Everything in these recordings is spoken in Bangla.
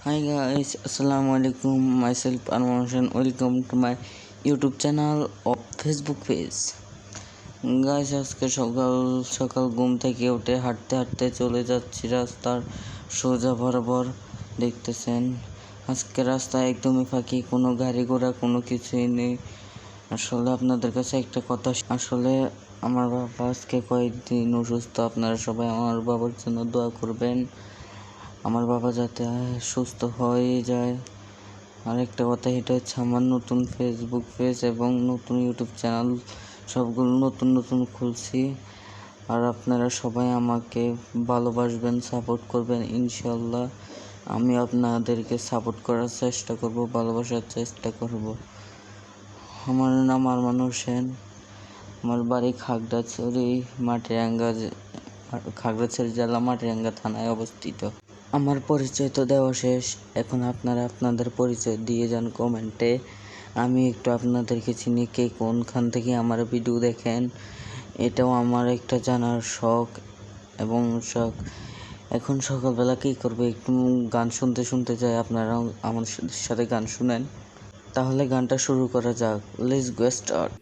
Hi guys, Assalamu alaikum. Myself Arman. Welcome to my YouTube channel of Facebook page. Guys আজকে সকাল সকাল ঘুম থেকে উঠে হাঁটতে হাঁটতে চলে যাচ্ছি রাস্তার সোজা বরাবর। দেখতেছেন আজকে রাস্তা একদমই ফাঁকি, কোনো গাড়ি ঘোড়া কোনো কিছুই নেই। আসলে আপনাদের কাছে একটা কথা, আসলে আমার বাবা আজকে কয়েকদিন অসুস্থ। আপনারা সবাই আমার বাবার জন্য দোয়া করবেন, আমার বাবা যাতে সুস্থ হয়ে যায়। আরেকটা কথা, এটা হচ্ছে আমার নতুন ফেসবুক পেজ এবং নতুন ইউটিউব চ্যানেল, সবগুলো নতুন খুলছি। আর আপনারা সবাই আমাকে ভালোবাসবেন, সাপোর্ট করবেন ইনশাল্লাহ। আমি আপনাদেরকে সাপোর্ট করার চেষ্টা করব, ভালোবাসার চেষ্টা করব। আমার নাম আরমান হোসেন, আমার বাড়ি খাগড়াছড়ি জেলা মাটিরাঙ্গা থানায় অবস্থিত। আমার পরিচয় তো দেওয়া শেষ, এখন আপনারা আপনাদের পরিচয় দিয়ে যান কমেন্টে। আমি একটু আপনাদেরকে চিনি, কে কোনখান থেকে আমার ভিডিও দেখেন, এটাও আমার একটা জানার শখ এবং শখ। এখন সকালবেলা কী করবে, একটু গান শুনতে শুনতে যাই। আপনারা আমার সাথে গান শুনেন, তাহলে গানটা শুরু করা যাক। Let's go start.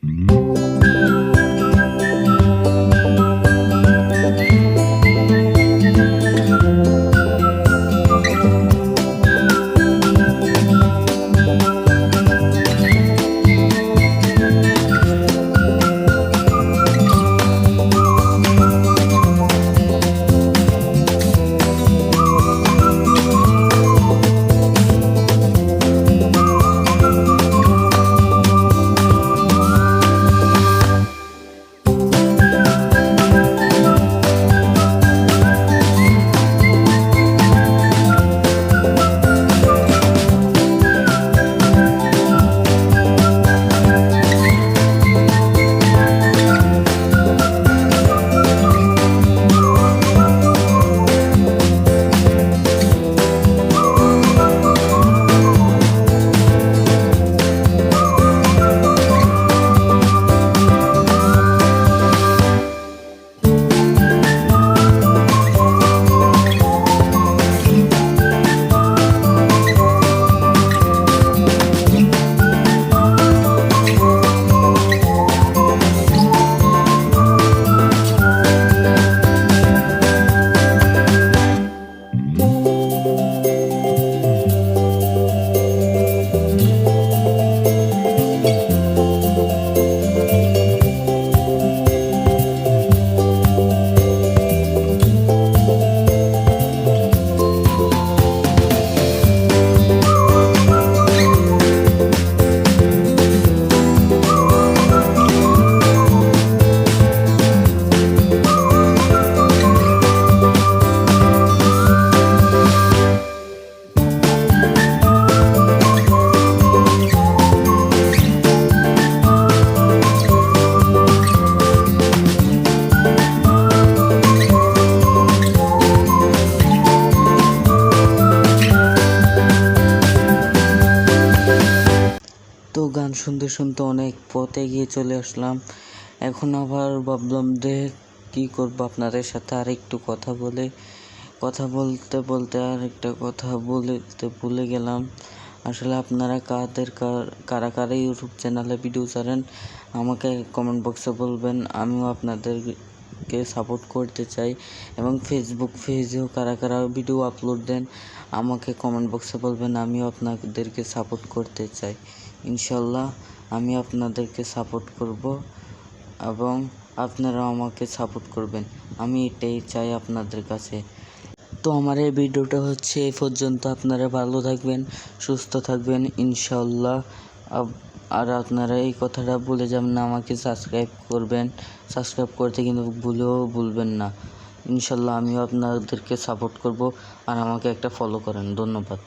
তো গান শুনতে শুনতে অনেক পথ এগিয়ে চলে আসলাম। এখন আবার ভাবলাম যে কী করবো, আপনাদের সাথে আর একটু কথা বলতে বলতে আর একটা কথা বলতে ভুলে গেলাম। আসলে আপনারা কারা কারা ইউটিউব চ্যানেলে ভিডিও ছাড়েন আমাকে কমেন্ট বক্সে বলবেন, আমিও আপনাদেরকে সাপোর্ট করতে চাই। এবং ফেসবুক পেজেও কারা কারা ভিডিও আপলোড দেন আমাকে কমেন্ট বক্সে বলবেন, আমিও আপনাদেরকে সাপোর্ট করতে চাই। ইনশাল্লাহ আমি আপনাদেরকে সাপোর্ট করব এবং আপনারাও আমাকে সাপোর্ট করবেন, আমি এটাই চাই আপনাদের কাছে। তো আমার এই ভিডিওটা হচ্ছে এই পর্যন্ত। আপনারা ভালো থাকবেন, সুস্থ থাকবেন ইনশাল্লাহ। আর আপনারা এই কথাটা ভুলে যাবেন না, আমাকে সাবস্ক্রাইব করতে কিন্তু ভুলবেন না। ইনশাল্লাহ আমিও আপনাদেরকে সাপোর্ট করব, আর আমাকে একটা ফলো করেন। ধন্যবাদ।